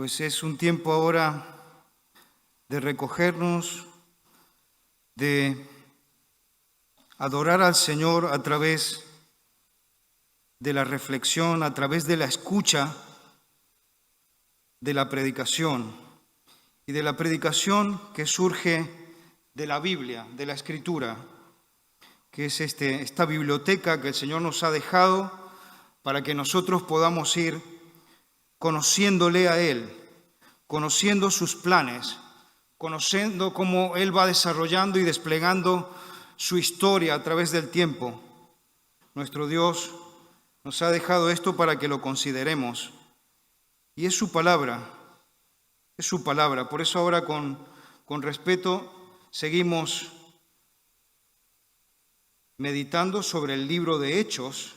Pues es un tiempo ahora de recogernos, de adorar al Señor a través de la reflexión, a través de la escucha de la predicación y de la predicación que surge de la Biblia, de la Escritura, que es esta biblioteca que el Señor nos ha dejado para que nosotros podamos ir conociéndole a Él, conociendo sus planes, conociendo cómo Él va desarrollando y desplegando su historia a través del tiempo. Nuestro Dios nos ha dejado esto para que lo consideremos. Y es su palabra. Por eso ahora con respeto seguimos meditando sobre el libro de Hechos.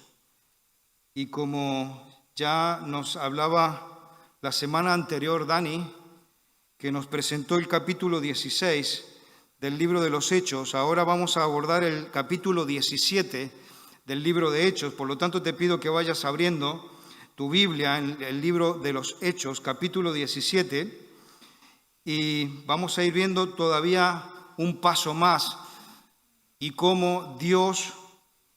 Y como ya nos hablaba la semana anterior Dani, que nos presentó el capítulo 16 del libro de los Hechos, ahora vamos a abordar el capítulo 17 del libro de Hechos. Por lo tanto, te pido que vayas abriendo tu Biblia en el libro de los Hechos, capítulo 17, y vamos a ir viendo todavía un paso más y cómo Dios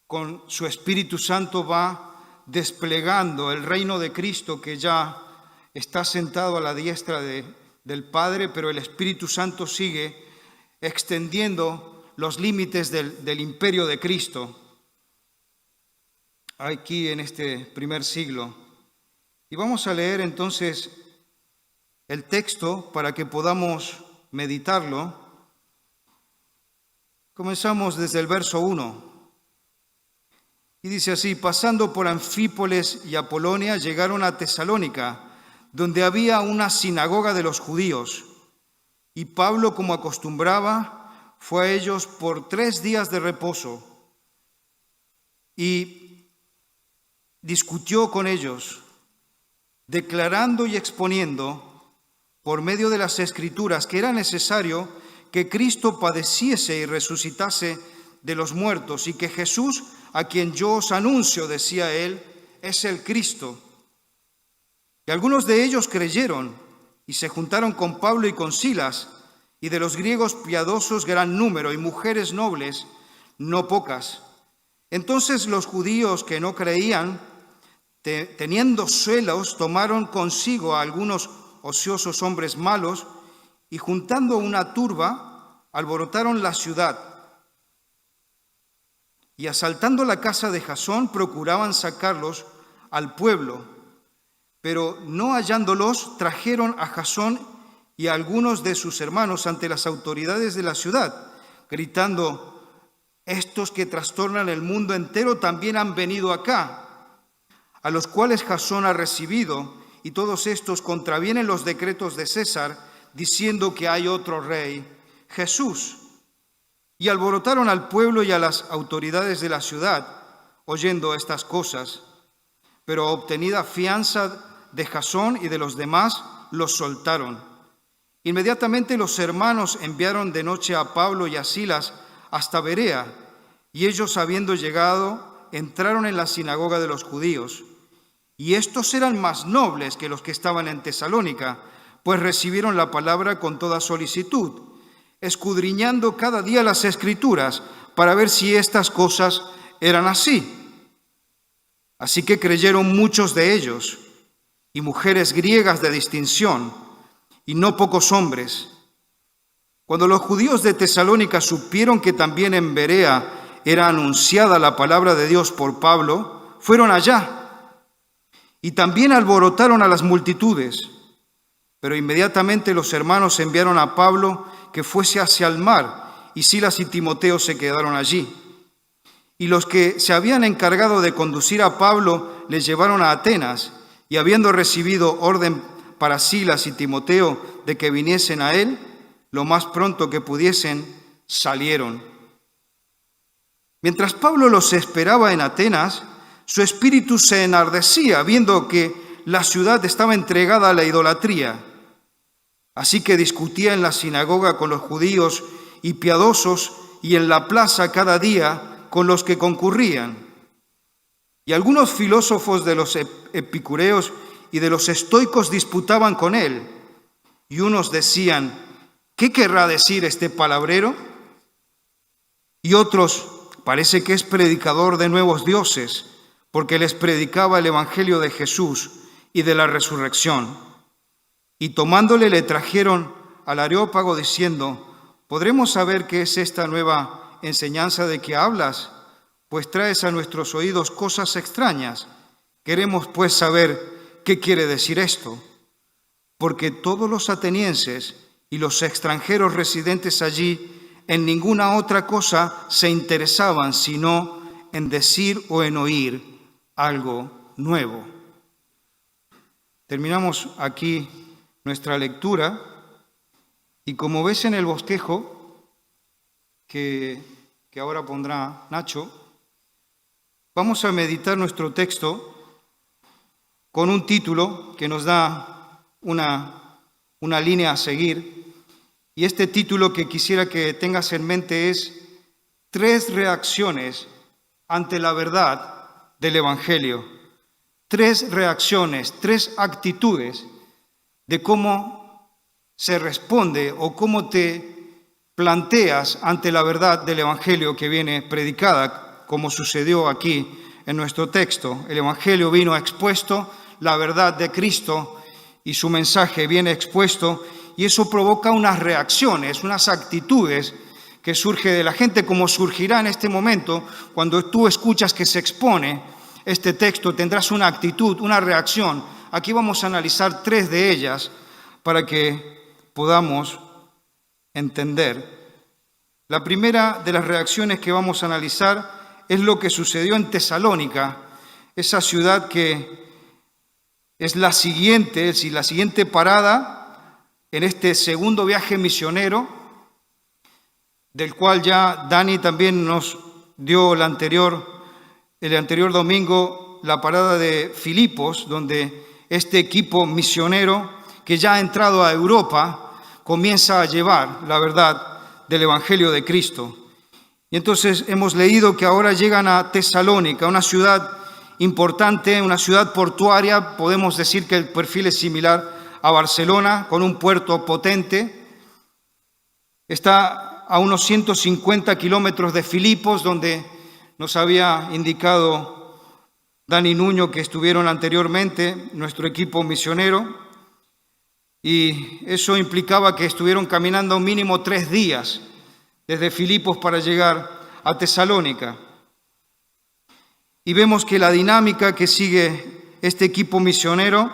con su Espíritu Santo va desplegando el reino de Cristo, que ya está sentado a la diestra del Padre, pero el Espíritu Santo sigue extendiendo los límites del imperio de Cristo aquí en este primer siglo. Y vamos a leer entonces el texto para que podamos meditarlo. Comenzamos desde el verso 1. Y dice así: pasando por Anfípolis y Apolonia, llegaron a Tesalónica, donde había una sinagoga de los judíos. Y Pablo, como acostumbraba, fue a ellos por 3 días de reposo y discutió con ellos, declarando y exponiendo por medio de las Escrituras que era necesario que Cristo padeciese y resucitase de los muertos, y que Jesús, a quien yo os anuncio, decía él, es el Cristo. Y algunos de ellos creyeron y se juntaron con Pablo y con Silas, y de los griegos piadosos gran número, y mujeres nobles no pocas. Entonces los judíos que no creían, teniendo celos, tomaron consigo a algunos ociosos hombres malos, y juntando una turba, alborotaron la ciudad. Y asaltando la casa de Jasón, procuraban sacarlos al pueblo, pero no hallándolos, trajeron a Jasón y a algunos de sus hermanos ante las autoridades de la ciudad, gritando: estos que trastornan el mundo entero también han venido acá, a los cuales Jasón ha recibido, y todos estos contravienen los decretos de César, diciendo que hay otro rey, Jesús. Y alborotaron al pueblo y a las autoridades de la ciudad, oyendo estas cosas. Pero obtenida fianza de Jasón y de los demás, los soltaron. Inmediatamente los hermanos enviaron de noche a Pablo y a Silas hasta Berea, y ellos, habiendo llegado, entraron en la sinagoga de los judíos. Y estos eran más nobles que los que estaban en Tesalónica, pues recibieron la palabra con toda solicitud, escudriñando cada día las Escrituras para ver si estas cosas eran así. Así que creyeron muchos de ellos, y mujeres griegas de distinción, y no pocos hombres. Cuando los judíos de Tesalónica supieron que también en Berea era anunciada la palabra de Dios por Pablo, fueron allá, y también alborotaron a las multitudes. Pero inmediatamente los hermanos enviaron a Pablo que fuese hacia el mar, y Silas y Timoteo se quedaron allí. Y los que se habían encargado de conducir a Pablo les llevaron a Atenas, y habiendo recibido orden para Silas y Timoteo de que viniesen a él, lo más pronto que pudiesen, salieron. Mientras Pablo los esperaba en Atenas, su espíritu se enardecía, viendo que la ciudad estaba entregada a la idolatría. Así que discutía en la sinagoga con los judíos y piadosos, y en la plaza cada día con los que concurrían. Y algunos filósofos de los epicureos y de los estoicos disputaban con él. Y unos decían: ¿qué querrá decir este palabrero? Y otros: parece que es predicador de nuevos dioses, porque les predicaba el evangelio de Jesús y de la resurrección. Y tomándole le trajeron al Areópago diciendo: ¿podremos saber qué es esta nueva enseñanza de que hablas? Pues traes a nuestros oídos cosas extrañas. Queremos pues saber qué quiere decir esto. Porque todos los atenienses y los extranjeros residentes allí en ninguna otra cosa se interesaban sino en decir o en oír algo nuevo. Terminamos aquí nuestra lectura y como ves en el bosquejo que ahora pondrá Nacho, vamos a meditar nuestro texto con un título que nos da una línea a seguir. Y este título que quisiera que tengas en mente es 3 reacciones ante la verdad del Evangelio. 3 reacciones, 3 actitudes de cómo se responde o cómo te planteas ante la verdad del Evangelio que viene predicada, como sucedió aquí en nuestro texto. El Evangelio vino expuesto, la verdad de Cristo y su mensaje viene expuesto, y eso provoca unas reacciones, unas actitudes que surge de la gente, como surgirá en este momento cuando tú escuchas que se expone este texto. Tendrás una actitud, una reacción. Aquí vamos a analizar 3 de ellas para que podamos entender. La primera de las reacciones que vamos a analizar es lo que sucedió en Tesalónica, esa ciudad que es la siguiente parada en este segundo viaje misionero, del cual ya Dani también nos dio el anterior domingo, la parada de Filipos, donde este equipo misionero que ya ha entrado a Europa comienza a llevar la verdad del Evangelio de Cristo. Y entonces hemos leído que ahora llegan a Tesalónica, una ciudad importante, una ciudad portuaria. Podemos decir que el perfil es similar a Barcelona, con un puerto potente. Está a unos 150 kilómetros de Filipos, donde nos había indicado Dani Nuño que estuvieron anteriormente nuestro equipo misionero, y eso implicaba que estuvieron caminando mínimo 3 días desde Filipos para llegar a Tesalónica. Y vemos que la dinámica que sigue este equipo misionero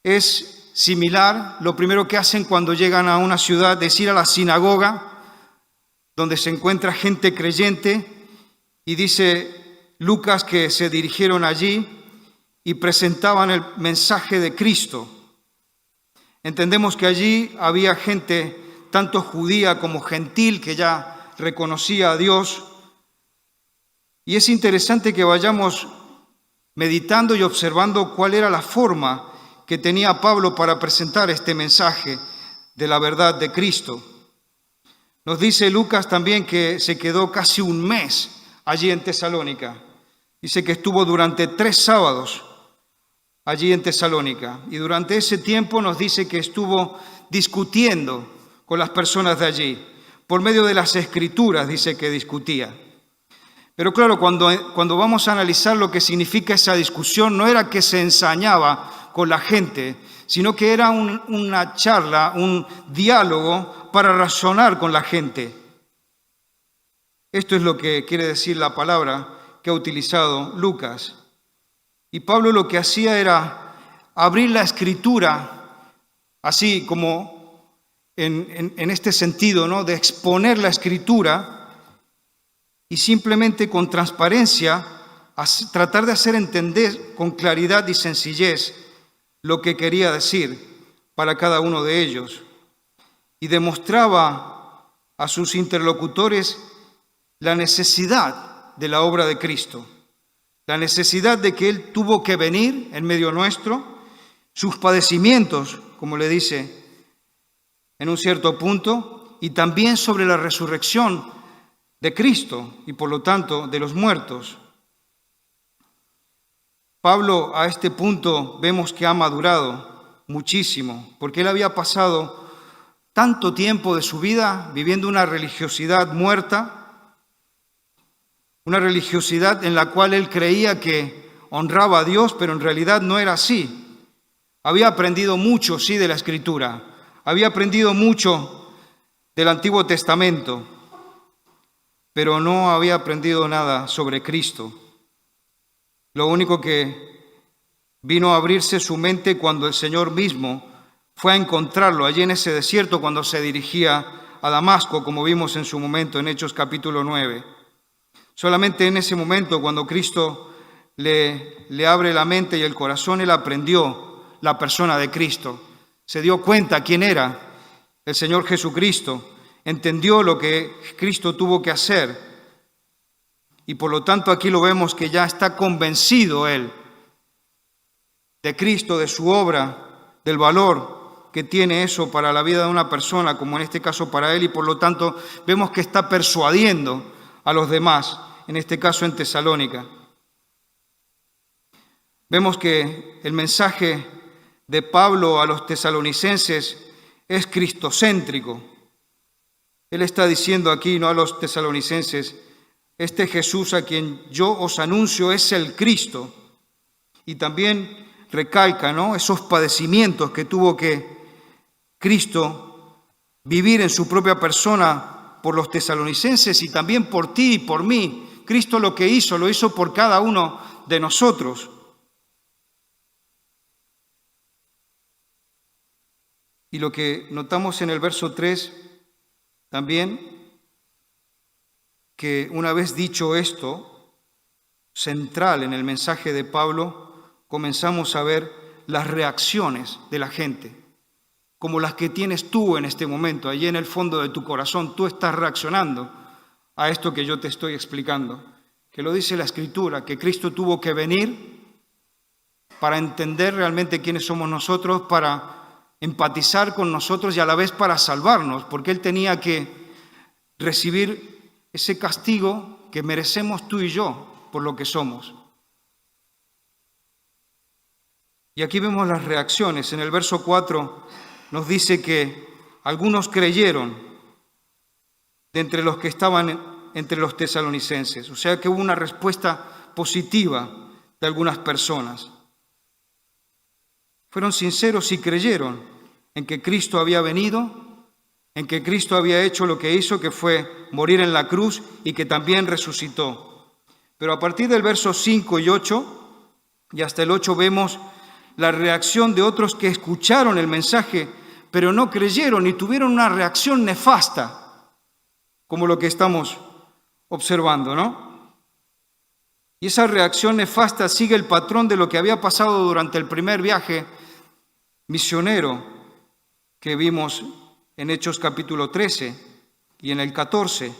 es similar. Lo primero que hacen cuando llegan a una ciudad es ir a la sinagoga, donde se encuentra gente creyente, y dice Lucas que se dirigieron allí y presentaban el mensaje de Cristo. Entendemos que allí había gente tanto judía como gentil que ya reconocía a Dios. Y es interesante que vayamos meditando y observando cuál era la forma que tenía Pablo para presentar este mensaje de la verdad de Cristo. Nos dice Lucas también que se quedó casi un mes allí en Tesalónica. Dice que estuvo durante 3 sábados allí en Tesalónica. Y durante ese tiempo nos dice que estuvo discutiendo con las personas de allí. Por medio de las Escrituras dice que discutía. Pero claro, cuando vamos a analizar lo que significa esa discusión, no era que se ensañaba con la gente, sino que era una charla, un diálogo para razonar con la gente. Esto es lo que quiere decir la palabra que ha utilizado Lucas. Y Pablo lo que hacía era abrir la Escritura, así como en este sentido, ¿no?, de exponer la Escritura, y simplemente con transparencia tratar de hacer entender con claridad y sencillez lo que quería decir para cada uno de ellos. Y demostraba a sus interlocutores la necesidad de la obra de Cristo, la necesidad de que Él tuvo que venir en medio nuestro, sus padecimientos, como le dice en un cierto punto, y también sobre la resurrección de Cristo y por lo tanto de los muertos. Pablo a este punto vemos que ha madurado muchísimo, porque él había pasado tanto tiempo de su vida viviendo una religiosidad muerta, una religiosidad en la cual él creía que honraba a Dios, pero en realidad no era así. Había aprendido mucho, sí, de la Escritura, había aprendido mucho del Antiguo Testamento, pero no había aprendido nada sobre Cristo. Lo único que vino a abrirse su mente cuando el Señor mismo fue a encontrarlo allí en ese desierto cuando se dirigía a Damasco, como vimos en su momento en Hechos capítulo 9. Solamente en ese momento, cuando Cristo le abre la mente y el corazón, él aprendió la persona de Cristo. Se dio cuenta quién era el Señor Jesucristo, entendió lo que Cristo tuvo que hacer. Y por lo tanto aquí lo vemos que ya está convencido él de Cristo, de su obra, del valor que tiene eso para la vida de una persona, como en este caso para él, y por lo tanto vemos que está persuadiendo a los demás, en este caso en Tesalónica. Vemos que el mensaje de Pablo a los tesalonicenses es cristocéntrico. Él está diciendo aquí, no a los tesalonicenses, este Jesús a quien yo os anuncio es el Cristo. Y también recalca, ¿no?, esos padecimientos que tuvo que Cristo vivir en su propia persona por los tesalonicenses y también por ti y por mí. Cristo lo que hizo, lo hizo por cada uno de nosotros. Y lo que notamos en el verso 3 también, que una vez dicho esto, central en el mensaje de Pablo, comenzamos a ver las reacciones de la gente, como las que tienes tú en este momento, allí en el fondo de tu corazón. Tú estás reaccionando a esto que yo te estoy explicando, que lo dice la Escritura, que Cristo tuvo que venir para entender realmente quiénes somos nosotros, para empatizar con nosotros y a la vez para salvarnos, porque Él tenía que recibir ese castigo que merecemos tú y yo por lo que somos. Y aquí vemos las reacciones. En el verso 4 nos dice que algunos creyeron de entre los que estaban entre los tesalonicenses. O sea que hubo una respuesta positiva de algunas personas. Fueron sinceros y creyeron en que Cristo había venido, en que Cristo había hecho lo que hizo, que fue morir en la cruz y que también resucitó. Pero a partir del verso 5 y 8, y hasta el 8 vemos la reacción de otros que escucharon el mensaje, pero no creyeron y tuvieron una reacción nefasta, como lo que estamos observando, ¿no? Y esa reacción nefasta sigue el patrón de lo que había pasado durante el primer viaje misionero que vimos en Hechos capítulo 13 y en el 14.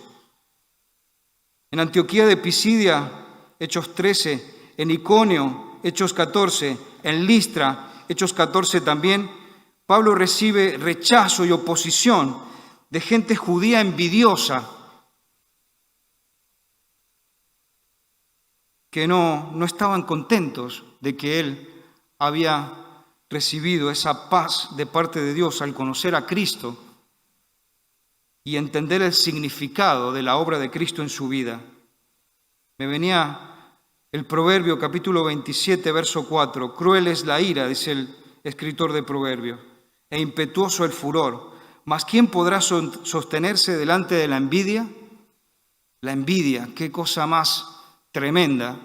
En Antioquía de Pisidia, Hechos 13, en Iconio, Hechos 14, en Listra, Hechos 14 también, Pablo recibe rechazo y oposición de gente judía envidiosa que no estaban contentos de que él había recibido esa paz de parte de Dios al conocer a Cristo y entender el significado de la obra de Cristo en su vida. Me venía el Proverbio capítulo 27, verso 4. Cruel es la ira, dice el escritor de Proverbios, e impetuoso el furor. Mas ¿quién podrá sostenerse delante de la envidia? La envidia, qué cosa más tremenda.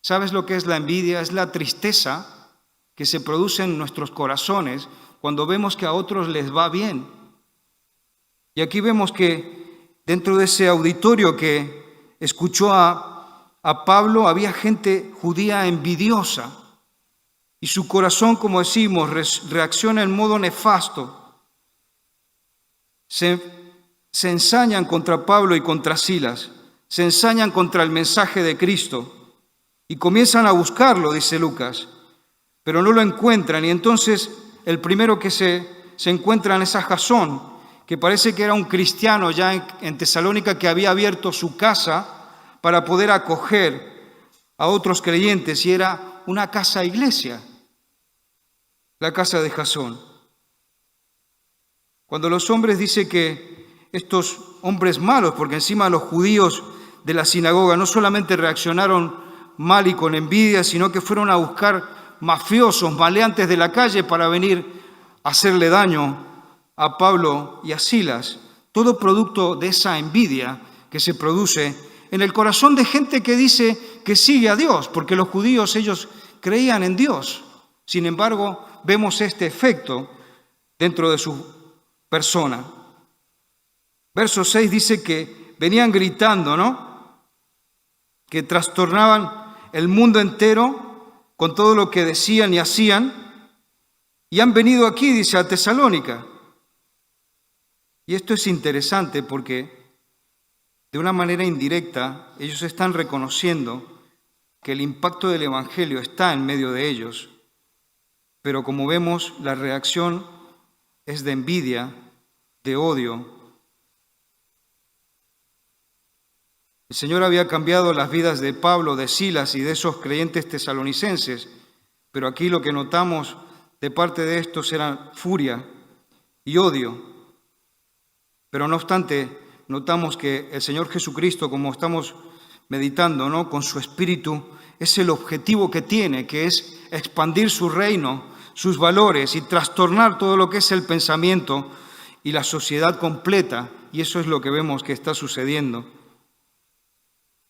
¿Sabes lo que es la envidia? Es la tristeza que se produce en nuestros corazones cuando vemos que a otros les va bien. Y aquí vemos que dentro de ese auditorio que escuchó a Pablo había gente judía envidiosa y su corazón, como decimos, reacciona en modo nefasto. Se ensañan contra Pablo y contra Silas, se ensañan contra el mensaje de Cristo y comienzan a buscarlo, dice Lucas, pero no lo encuentran. Y entonces el primero que se encuentran es a Jasón, que parece que era un cristiano ya en Tesalónica que había abierto su casa para poder acoger a otros creyentes y era una casa iglesia, la casa de Jasón. Cuando los hombres dicen que estos hombres malos, porque encima los judíos de la sinagoga no solamente reaccionaron mal y con envidia, sino que fueron a buscar mafiosos, maleantes de la calle para venir a hacerle daño a Pablo y a Silas, todo producto de esa envidia que se produce en el corazón de gente que dice que sigue a Dios, porque los judíos, ellos creían en Dios. Sin embargo, vemos este efecto dentro de su persona. Verso 6 dice que venían gritando, ¿no? Que trastornaban el mundo entero con todo lo que decían y hacían, y han venido aquí, dice, a Tesalónica. Y esto es interesante porque de una manera indirecta ellos están reconociendo que el impacto del Evangelio está en medio de ellos, pero como vemos, la reacción es de envidia, de odio. El Señor había cambiado las vidas de Pablo, de Silas y de esos creyentes tesalonicenses, pero aquí lo que notamos de parte de estos era furia y odio. Pero no obstante, notamos que el Señor Jesucristo, como estamos meditando, ¿no?, con su Espíritu, es el objetivo que tiene, que es expandir su reino, sus valores y trastornar todo lo que es el pensamiento y la sociedad completa. Y eso es lo que vemos que está sucediendo.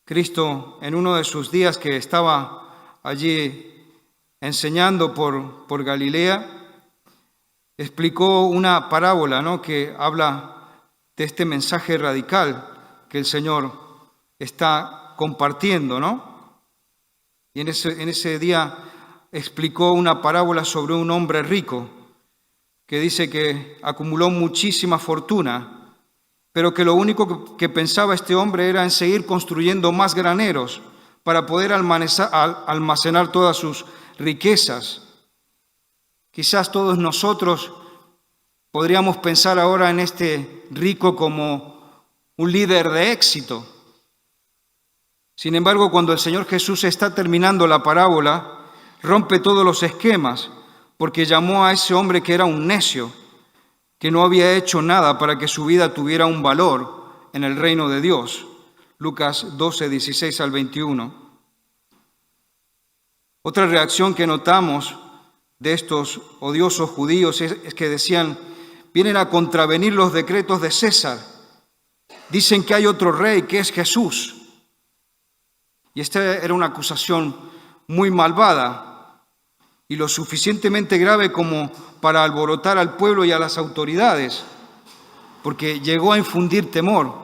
Cristo, en uno de sus días que estaba allí enseñando por Galilea, explicó una parábola, ¿no?, que habla de este mensaje radical que el Señor está compartiendo, ¿no? Y en ese día explicó una parábola sobre un hombre rico que dice que acumuló muchísima fortuna, pero que lo único que pensaba este hombre era en seguir construyendo más graneros para poder almacenar todas sus riquezas. Quizás todos nosotros podríamos pensar ahora en este rico como un líder de éxito. Sin embargo, cuando el Señor Jesús está terminando la parábola, rompe todos los esquemas, porque llamó a ese hombre que era un necio, que no había hecho nada para que su vida tuviera un valor en el reino de Dios. Lucas 12, 16 al 21. Otra reacción que notamos de estos odiosos judíos es que decían: vienen a contravenir los decretos de César. Dicen que hay otro rey, que es Jesús. Y esta era una acusación muy malvada y lo suficientemente grave como para alborotar al pueblo y a las autoridades, porque llegó a infundir temor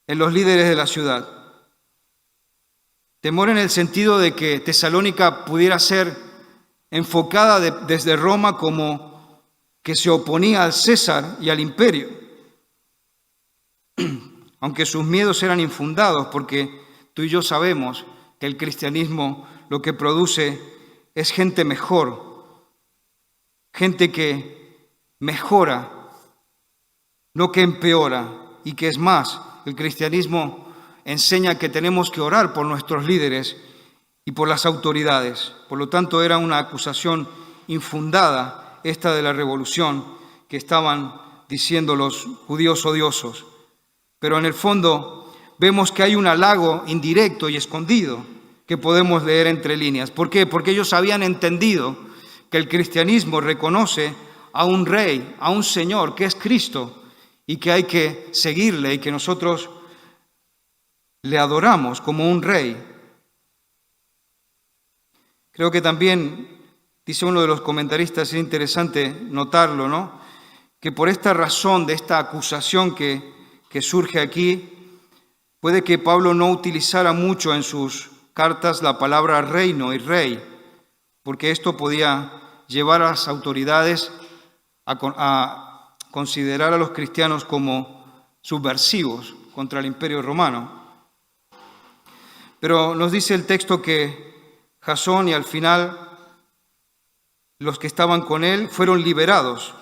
en los líderes de la ciudad. Temor en el sentido de que Tesalónica pudiera ser enfocada desde Roma como que se oponía al César y al imperio, aunque sus miedos eran infundados, porque tú y yo sabemos que el cristianismo lo que produce es gente mejor, gente que mejora, no que empeora, y que es más, el cristianismo enseña que tenemos que orar por nuestros líderes y por las autoridades. Por lo tanto, era una acusación infundada esta de la revolución que estaban diciendo los judíos odiosos. Pero en el fondo vemos que hay un halago indirecto y escondido que podemos leer entre líneas. ¿Por qué? Porque ellos habían entendido que el cristianismo reconoce a un rey, a un Señor, que es Cristo, y que hay que seguirle y que nosotros le adoramos como un rey. Creo que también, dice uno de los comentaristas, es interesante notarlo, ¿no?, que por esta razón de esta acusación que surge aquí, puede que Pablo no utilizara mucho en sus cartas la palabra reino y rey, porque esto podía llevar a las autoridades a considerar a los cristianos como subversivos contra el imperio romano. Pero nos dice el texto que Jasón y al final los que estaban con él fueron liberados,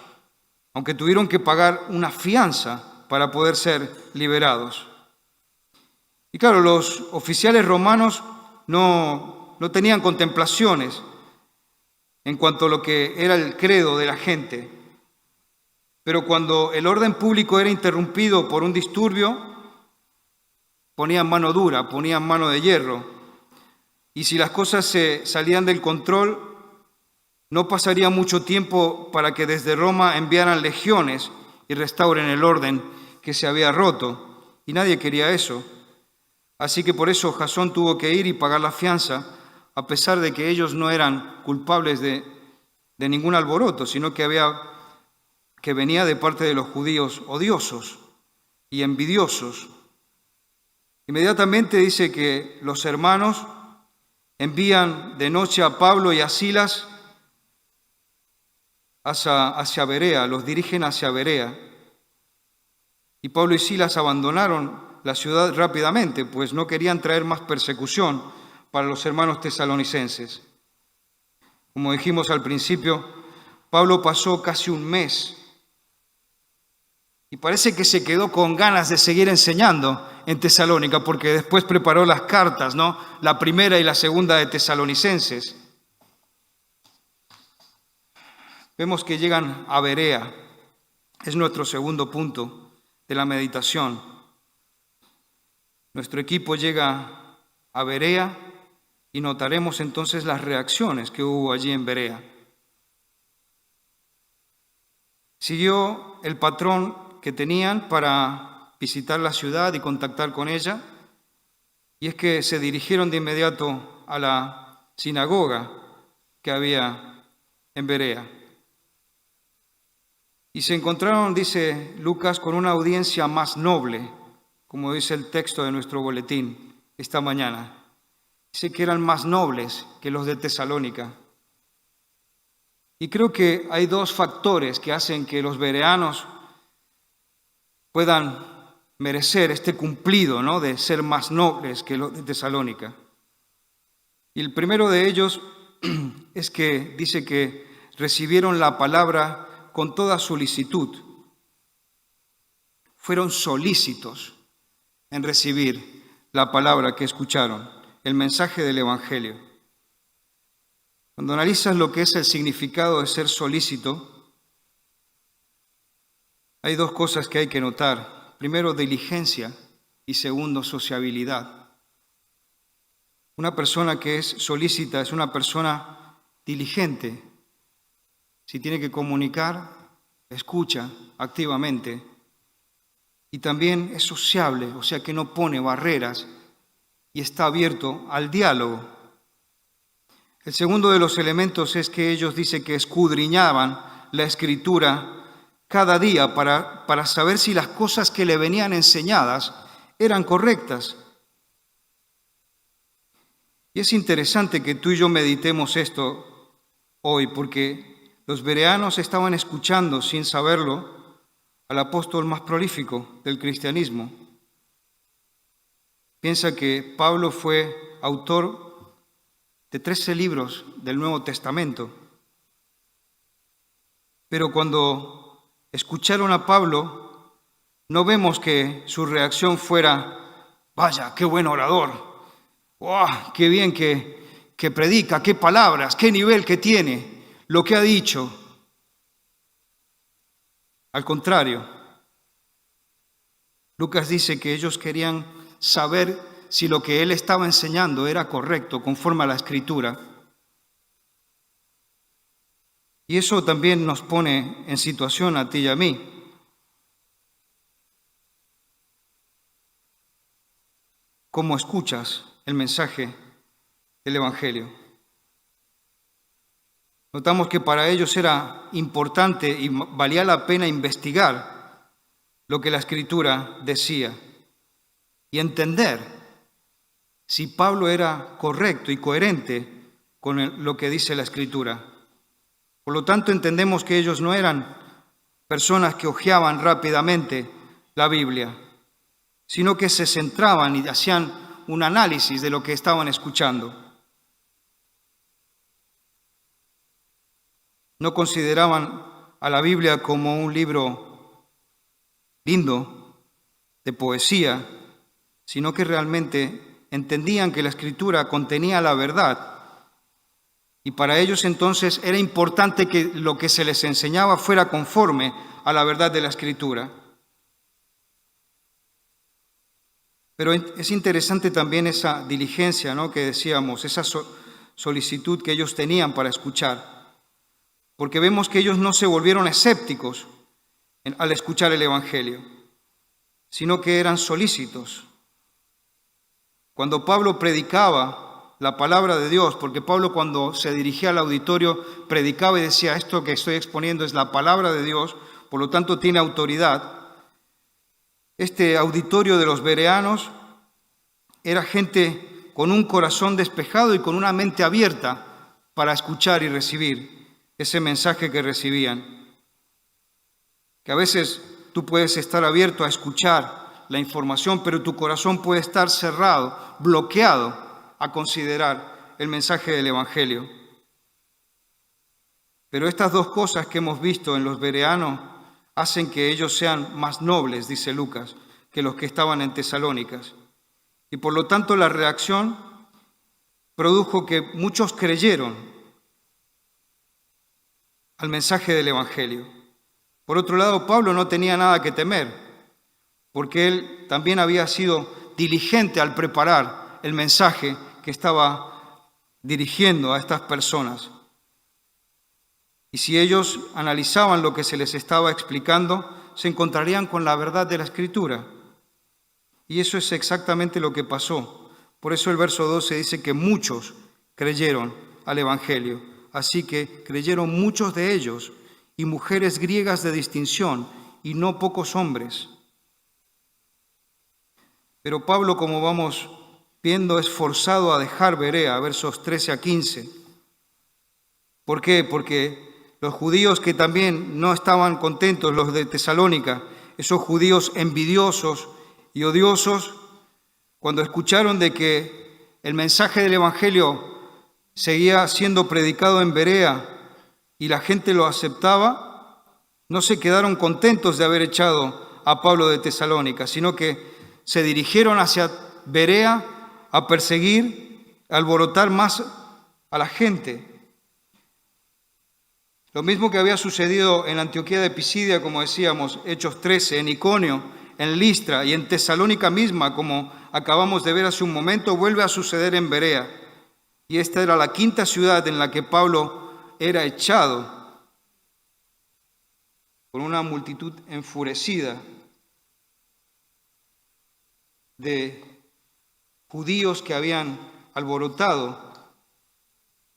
aunque tuvieron que pagar una fianza para poder ser liberados. Y claro, los oficiales romanos no tenían contemplaciones en cuanto a lo que era el credo de la gente. Pero cuando el orden público era interrumpido por un disturbio, ponían mano dura, ponían mano de hierro. Y si las cosas se salían del control, no pasaría mucho tiempo para que desde Roma enviaran legiones y restauren el orden que se había roto. Y nadie quería eso. Así que por eso Jasón tuvo que ir y pagar la fianza, a pesar de que ellos no eran culpables de ningún alboroto, sino que venía de parte de los judíos odiosos y envidiosos. Inmediatamente dice que los hermanos envían de noche a Pablo y a Silas hacia Berea, los dirigen hacia Berea. Y Pablo y Silas abandonaron la ciudad rápidamente, pues no querían traer más persecución para los hermanos tesalonicenses. Como dijimos al principio, Pablo pasó casi un mes y parece que se quedó con ganas de seguir enseñando en Tesalónica, porque después preparó las cartas, ¿no? La primera y la segunda de Tesalonicenses. Vemos que llegan a Berea. Es nuestro segundo punto de la meditación. Nuestro equipo llega a Berea y notaremos entonces las reacciones que hubo allí en Berea. Siguió el patrón que tenían para visitar la ciudad y contactar con ella, y es que se dirigieron de inmediato a la sinagoga que había en Berea. Y se encontraron, dice Lucas, con una audiencia más noble, como dice el texto de nuestro boletín esta mañana. Dice que eran más nobles que los de Tesalónica. Y creo que hay dos factores que hacen que los bereanos puedan merecer este cumplido, ¿no?, de ser más nobles que los de Tesalónica. Y el primero de ellos es que dice que recibieron la palabra con toda solicitud. Fueron solícitos en recibir la palabra que escucharon, el mensaje del Evangelio. Cuando analizas lo que es el significado de ser solícito, hay dos cosas que hay que notar. Primero, diligencia, y segundo, sociabilidad. Una persona que es solícita es una persona diligente. Si tiene que comunicar, escucha activamente. Y también es sociable, o sea que no pone barreras y está abierto al diálogo. El segundo de los elementos es que ellos dicen que escudriñaban la Escritura cada día para saber si las cosas que le venían enseñadas eran correctas. Y es interesante que tú y yo meditemos esto hoy, porque los bereanos estaban escuchando, sin saberlo, al apóstol más prolífico del cristianismo. Piensa que Pablo fue autor de 13 libros del Nuevo Testamento, pero cuando escucharon a Pablo, no vemos que su reacción fuera: vaya, qué buen orador, ¡wow! Qué bien que predica, qué palabras, qué nivel que tiene, lo que ha dicho. Al contrario, Lucas dice que ellos querían saber si lo que él estaba enseñando era correcto, conforme a la Escritura. Y eso también nos pone en situación a ti y a mí. ¿Cómo escuchas el mensaje del Evangelio? Notamos que para ellos era importante y valía la pena investigar lo que la Escritura decía y entender si Pablo era correcto y coherente con lo que dice la Escritura. Por lo tanto, entendemos que ellos no eran personas que hojeaban rápidamente la Biblia, sino que se centraban y hacían un análisis de lo que estaban escuchando. No consideraban a la Biblia como un libro lindo, de poesía, sino que realmente entendían que la Escritura contenía la verdad. Y para ellos entonces era importante que lo que se les enseñaba fuera conforme a la verdad de la Escritura. Pero es interesante también esa diligencia, ¿no?, que decíamos, esa solicitud que ellos tenían para escuchar. Porque vemos que ellos no se volvieron escépticos al escuchar el Evangelio, sino que eran solícitos. Cuando Pablo predicaba la palabra de Dios, porque Pablo cuando se dirigía al auditorio predicaba y decía, esto que estoy exponiendo es la palabra de Dios, por lo tanto tiene autoridad. Este auditorio de los bereanos era gente con un corazón despejado y con una mente abierta para escuchar y recibir ese mensaje que recibían. Que a veces tú puedes estar abierto a escuchar la información, pero tu corazón puede estar cerrado, bloqueado a considerar el mensaje del Evangelio. Pero estas dos cosas que hemos visto en los bereanos hacen que ellos sean más nobles, dice Lucas, que los que estaban en Tesalónicas. Y por lo tanto la reacción produjo que muchos creyeron al mensaje del Evangelio. Por otro lado, Pablo no tenía nada que temer, porque él también había sido diligente al preparar el mensaje que estaba dirigiendo a estas personas. Y si ellos analizaban lo que se les estaba explicando, se encontrarían con la verdad de la Escritura. Y eso es exactamente lo que pasó. Por eso el verso 12 dice que muchos creyeron al Evangelio. Así que creyeron muchos de ellos, y mujeres griegas de distinción, y no pocos hombres. Pero Pablo, como vamos viendo, es forzado a dejar Berea, versos 13 a 15. ¿Por qué? Porque los judíos que también no estaban contentos, los de Tesalónica, esos judíos envidiosos y odiosos, cuando escucharon de que el mensaje del Evangelio seguía siendo predicado en Berea y la gente lo aceptaba, no se quedaron contentos de haber echado a Pablo de Tesalónica, sino que se dirigieron hacia Berea a perseguir, a alborotar más a la gente. Lo mismo que había sucedido en Antioquía de Pisidia, como decíamos, Hechos 13, en Iconio, en Listra y en Tesalónica misma, como acabamos de ver hace un momento, vuelve a suceder en Berea. Y esta era la quinta ciudad en la que Pablo era echado por una multitud enfurecida de judíos que habían alborotado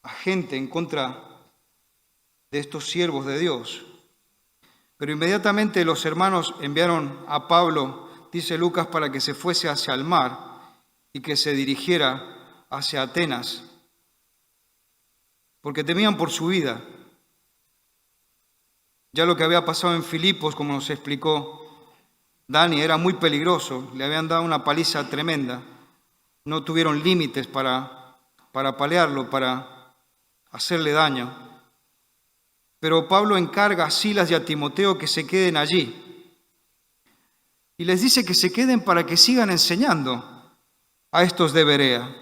a gente en contra de estos siervos de Dios. Pero inmediatamente los hermanos enviaron a Pablo, dice Lucas, para que se fuese hacia el mar y que se dirigiera hacia Atenas, porque temían por su vida. Ya lo que había pasado en Filipos, como nos explicó Dani, era muy peligroso, le habían dado una paliza tremenda, no tuvieron límites para apalearlo, para hacerle daño. Pero Pablo encarga a Silas y a Timoteo que se queden allí. Y les dice que se queden para que sigan enseñando a estos de Berea.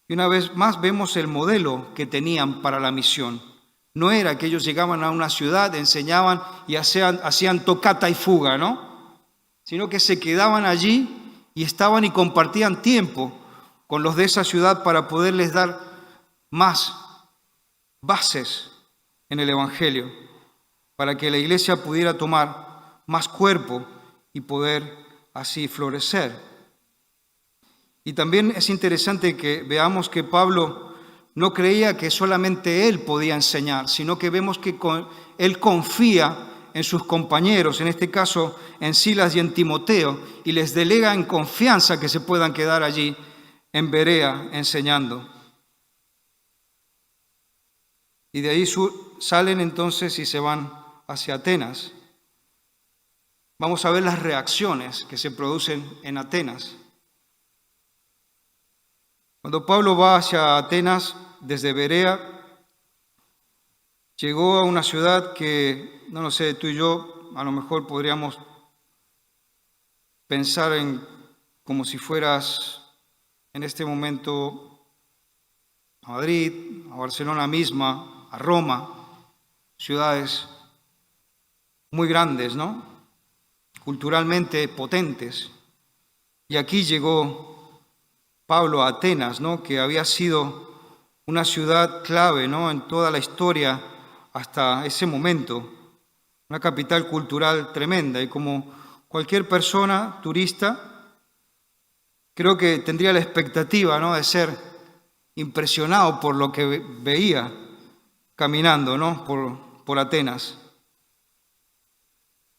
Y una vez más vemos el modelo que tenían para la misión. No era que ellos llegaban a una ciudad, enseñaban y hacían tocata y fuga, ¿no? Sino que se quedaban allí y estaban y compartían tiempo con los de esa ciudad para poderles dar más bases en el Evangelio, para que la iglesia pudiera tomar más cuerpo y poder así florecer. Y también es interesante que veamos que Pablo no creía que solamente él podía enseñar, sino que vemos que él confía en sus compañeros, en este caso en Silas y en Timoteo, y les delega en confianza que se puedan quedar allí en Berea enseñando. Y de ahí salen entonces y se van hacia Atenas. Vamos a ver las reacciones que se producen en Atenas. Cuando Pablo va hacia Atenas desde Berea, llegó a una ciudad que, no lo sé, tú y yo a lo mejor podríamos pensar en como si fueras en este momento a Madrid, a Barcelona misma, a Roma, ciudades muy grandes, ¿no? Culturalmente potentes. Y aquí llegó Pablo a Atenas, ¿no? Que había sido una ciudad clave, ¿no? En toda la historia hasta ese momento, una capital cultural tremenda. Y como cualquier persona turista, creo que tendría la expectativa, ¿no? De ser impresionado por lo que veía caminando, ¿no? por Atenas.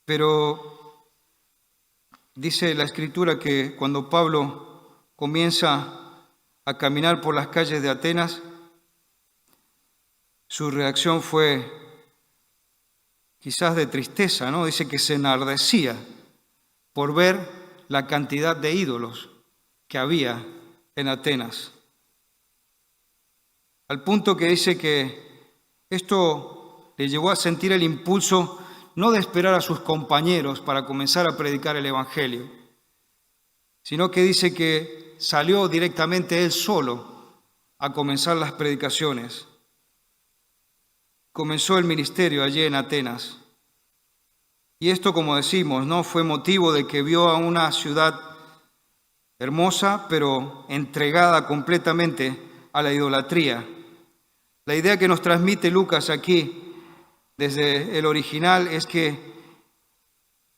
Pero dice la Escritura que cuando Pablo comienza a caminar por las calles de Atenas, su reacción fue quizás de tristeza, ¿no? Dice que se enardecía por ver la cantidad de ídolos que había en Atenas. Al punto que dice que esto le llevó a sentir el impulso no de esperar a sus compañeros para comenzar a predicar el Evangelio, sino que dice que salió directamente él solo a comenzar las predicaciones. Comenzó el ministerio allí en Atenas. Y esto, como decimos, no fue motivo de que vio a una ciudad hermosa, pero entregada completamente a la idolatría. La idea que nos transmite Lucas aquí, desde el original, es que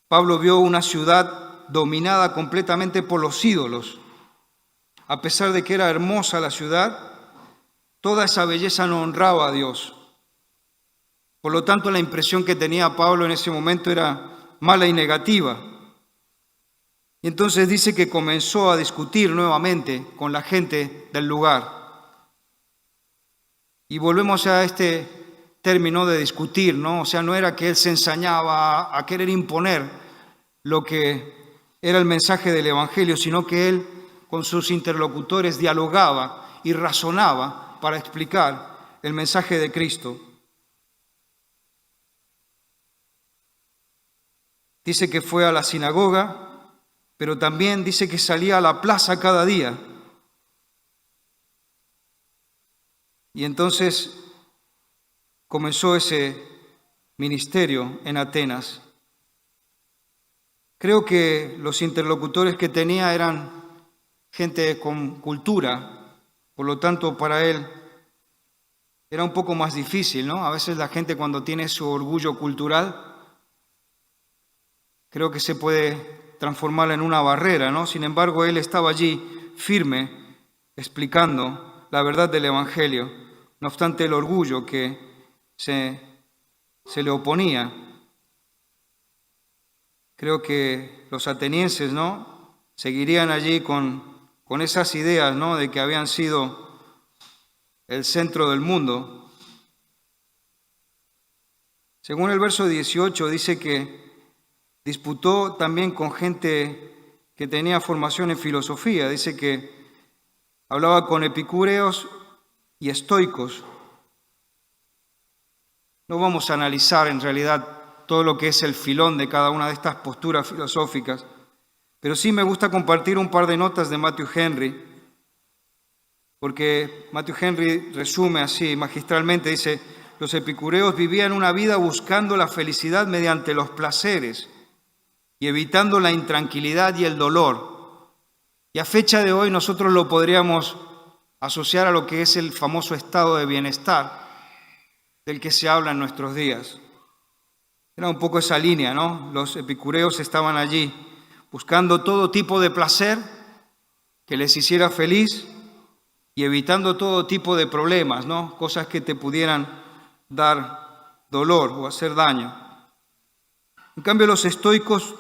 Pablo vio una ciudad dominada completamente por los ídolos. A pesar de que era hermosa la ciudad, toda esa belleza no honraba a Dios. Por lo tanto, la impresión que tenía Pablo en ese momento era mala y negativa. Y entonces dice que comenzó a discutir nuevamente con la gente del lugar. Y volvemos a este término de discutir, ¿no? O sea, no era que él se ensañaba a querer imponer lo que era el mensaje del Evangelio, sino que él con sus interlocutores dialogaba y razonaba para explicar el mensaje de Cristo. Dice que fue a la sinagoga, pero también dice que salía a la plaza cada día. Y entonces comenzó ese ministerio en Atenas. Creo que los interlocutores que tenía eran gente con cultura, por lo tanto para él era un poco más difícil, ¿no? A veces la gente cuando tiene su orgullo cultural, creo que se puede transformar en una barrera, ¿no? Sin embargo, él estaba allí firme, explicando la verdad del Evangelio, no obstante el orgullo que se le oponía. Creo que los atenienses, ¿no? Seguirían allí con esas ideas, ¿no? De que habían sido el centro del mundo. Según el verso 18 dice que disputó también con gente que tenía formación en filosofía. Dice que hablaba con epicúreos y estoicos. No vamos a analizar en realidad todo lo que es el filón de cada una de estas posturas filosóficas, pero sí me gusta compartir un par de notas de Matthew Henry, porque Matthew Henry resume así magistralmente, dice: los epicureos vivían una vida buscando la felicidad mediante los placeres y evitando la intranquilidad y el dolor. Y a fecha de hoy nosotros lo podríamos asociar a lo que es el famoso estado de bienestar del que se habla en nuestros días. Era un poco esa línea, ¿no? Los epicureos estaban allí buscando todo tipo de placer que les hiciera feliz y evitando todo tipo de problemas, ¿no? Cosas que te pudieran dar dolor o hacer daño. En cambio, los estoicos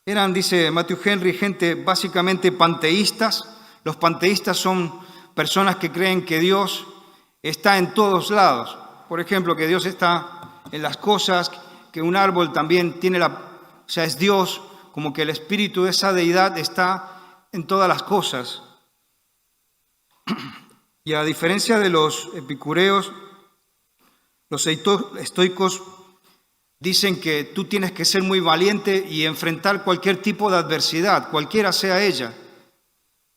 eran, dice Matthew Henry, gente básicamente panteístas. Los panteístas son personas que creen que Dios está en todos lados. Por ejemplo, que Dios está en las cosas, que un árbol también tiene es Dios, como que el espíritu de esa deidad está en todas las cosas. Y a diferencia de los epicureos, los estoicos Dicen que tú tienes que ser muy valiente y enfrentar cualquier tipo de adversidad, cualquiera sea ella,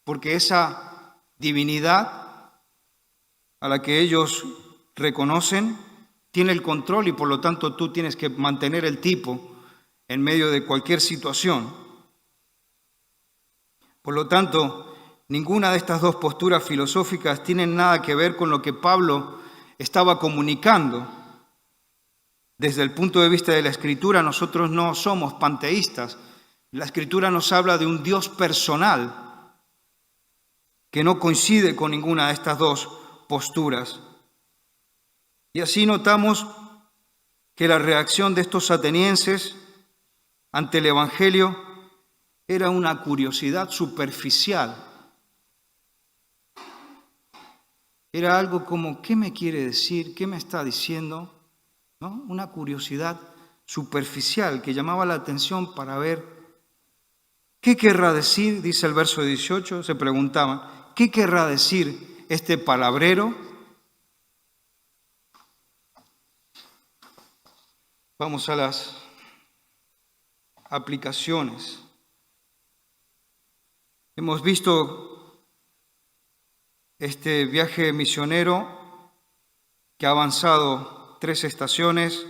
porque esa divinidad a la que ellos reconocen tiene el control y por lo tanto tú tienes que mantener el tipo en medio de cualquier situación. Por lo tanto, ninguna de estas dos posturas filosóficas tienen nada que ver con lo que Pablo estaba comunicando. Desde el punto de vista de la Escritura, nosotros no somos panteístas. La Escritura nos habla de un Dios personal que no coincide con ninguna de estas dos posturas. Y así notamos que la reacción de estos atenienses ante el Evangelio era una curiosidad superficial. Era algo como, ¿qué me quiere decir? ¿Qué me está diciendo? ¿No? Una curiosidad superficial que llamaba la atención para ver qué querrá decir, dice el verso 18, se preguntaban, ¿qué querrá decir este palabrero? Vamos a las aplicaciones. Hemos visto este viaje misionero que ha avanzado 3 estaciones,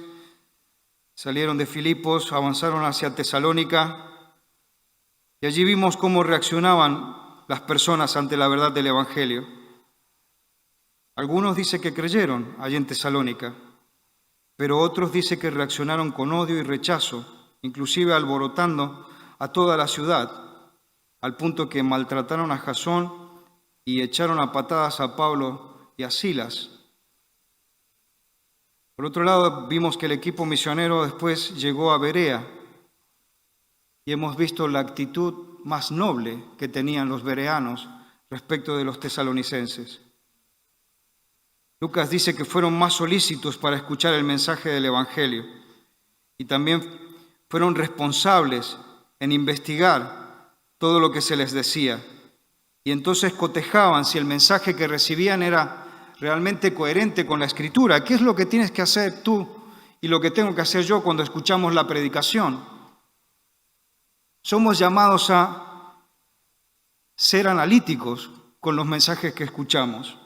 salieron de Filipos, avanzaron hacia Tesalónica y allí vimos cómo reaccionaban las personas ante la verdad del Evangelio. Algunos dicen que creyeron allí en Tesalónica, pero otros dicen que reaccionaron con odio y rechazo, inclusive alborotando a toda la ciudad, al punto que maltrataron a Jasón y echaron a patadas a Pablo y a Silas. Por otro lado, vimos que el equipo misionero después llegó a Berea y hemos visto la actitud más noble que tenían los bereanos respecto de los tesalonicenses. Lucas dice que fueron más solícitos para escuchar el mensaje del Evangelio y también fueron responsables en investigar todo lo que se les decía. Y entonces cotejaban si el mensaje que recibían era realmente coherente con la Escritura. ¿Qué es lo que tienes que hacer tú y lo que tengo que hacer yo cuando escuchamos la predicación? Somos llamados a ser analíticos con los mensajes que escuchamos.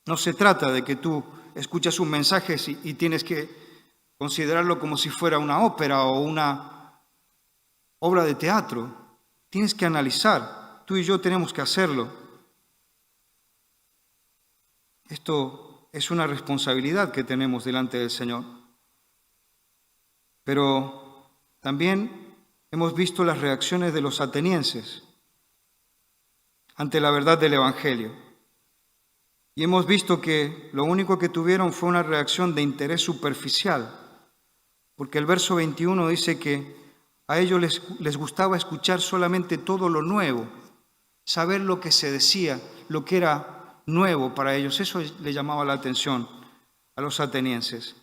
No se trata de que tú escuchas un mensaje y tienes que considerarlo como si fuera una ópera o una obra de teatro. Tienes que analizar. Tú y yo tenemos que hacerlo. Esto es una responsabilidad que tenemos delante del Señor. Pero también hemos visto las reacciones de los atenienses ante la verdad del Evangelio. Y hemos visto que lo único que tuvieron fue una reacción de interés superficial, porque el verso 21 dice que a ellos les gustaba escuchar solamente todo lo nuevo, saber lo que se decía, lo que era nuevo para ellos. Eso le llamaba la atención a los atenienses.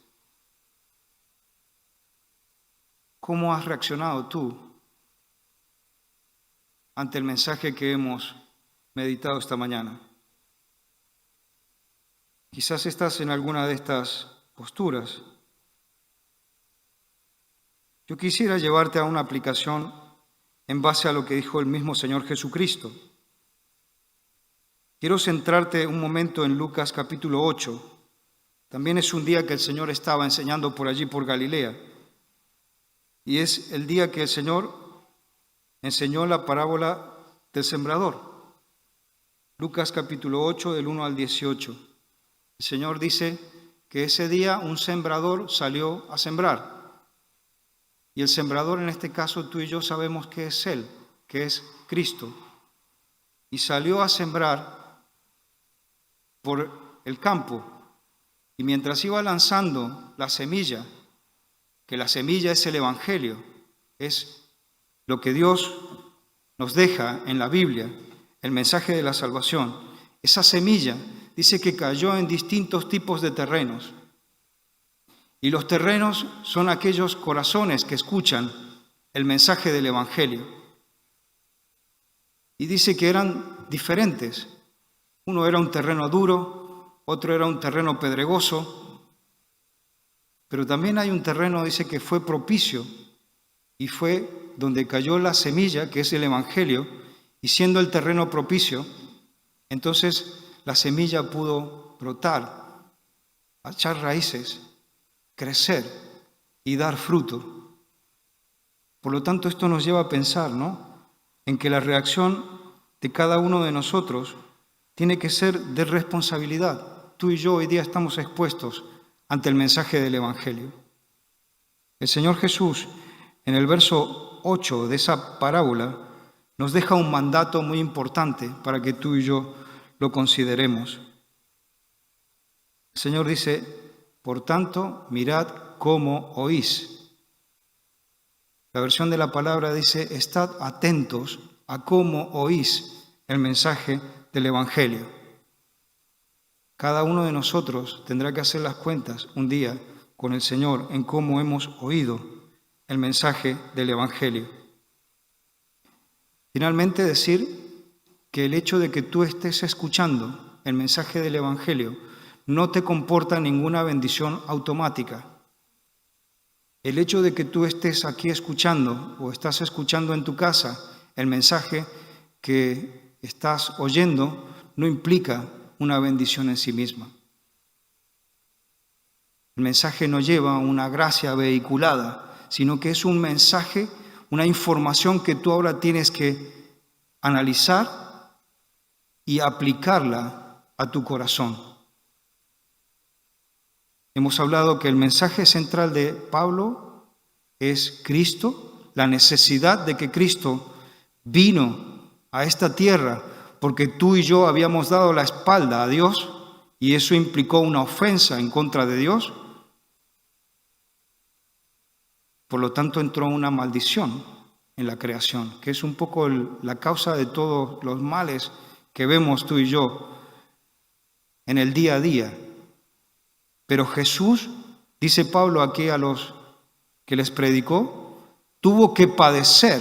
¿Cómo has reaccionado tú ante el mensaje que hemos meditado esta mañana? Quizás estás en alguna de estas posturas. Yo quisiera llevarte a una aplicación en base a lo que dijo el mismo Señor Jesucristo. Quiero centrarte un momento en Lucas capítulo 8. También es un día que el Señor estaba enseñando por allí, por Galilea. Y es el día que el Señor enseñó la parábola del sembrador. Lucas capítulo 8, del 1 al 18. El Señor dice que ese día un sembrador salió a sembrar. Y el sembrador, en este caso tú y yo sabemos que es Él, que es Cristo. Y salió a sembrar por el campo. Y mientras iba lanzando la semilla, que la semilla es el Evangelio, es lo que Dios nos deja en la Biblia, el mensaje de la salvación. Esa semilla dice que cayó en distintos tipos de terrenos. Y los terrenos son aquellos corazones que escuchan el mensaje del Evangelio. Y dice que eran diferentes. Uno era un terreno duro, otro era un terreno pedregoso. pero también hay un terreno, dice, que fue propicio y fue donde cayó la semilla, que es el Evangelio, y siendo el terreno propicio, entonces la semilla pudo brotar, echar raíces, crecer y dar fruto. Por lo tanto, esto nos lleva a pensar, ¿no?, en que la reacción de cada uno de nosotros tiene que ser de responsabilidad. Tú y yo hoy día estamos expuestos ante el mensaje del Evangelio. El Señor Jesús, en el verso 8 de esa parábola, nos deja un mandato muy importante para que tú y yo lo consideremos. El Señor dice: por tanto, mirad cómo oís. La versión de la palabra dice: estad atentos a cómo oís el mensaje del Evangelio. Cada uno de nosotros tendrá que hacer las cuentas un día con el Señor en cómo hemos oído el mensaje del Evangelio. Finalmente, decir que el hecho de que tú estés escuchando el mensaje del Evangelio no te comporta ninguna bendición automática. El hecho de que tú estés aquí escuchando o estás escuchando en tu casa el mensaje que estás oyendo no implica una bendición en sí misma. El mensaje no lleva una gracia vehiculada, sino que es un mensaje, una información que tú ahora tienes que analizar y aplicarla a tu corazón. Hemos hablado que el mensaje central de Pablo es Cristo, la necesidad de que Cristo vino a esta tierra porque tú y yo habíamos dado la espalda a Dios y eso implicó una ofensa en contra de Dios. Por lo tanto, entró una maldición en la creación, que es un poco la causa de todos los males que vemos tú y yo en el día a día. Pero Jesús, dice Pablo aquí a los que les predicó, tuvo que padecer,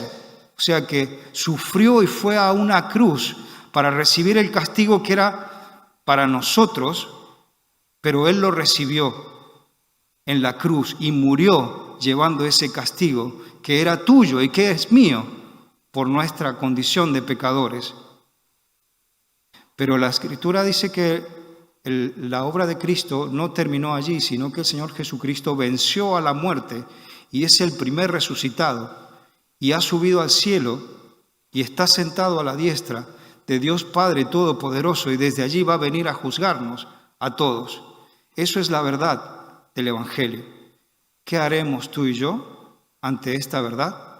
o sea que sufrió y fue a una cruz para recibir el castigo que era para nosotros, pero Él lo recibió en la cruz y murió llevando ese castigo que era tuyo y que es mío por nuestra condición de pecadores. Pero la Escritura dice que la obra de Cristo no terminó allí, sino que el Señor Jesucristo venció a la muerte y es el primer resucitado y ha subido al cielo y está sentado a la diestra de Dios Padre Todopoderoso y desde allí va a venir a juzgarnos a todos. Eso es la verdad del Evangelio. ¿Qué haremos tú y yo ante esta verdad?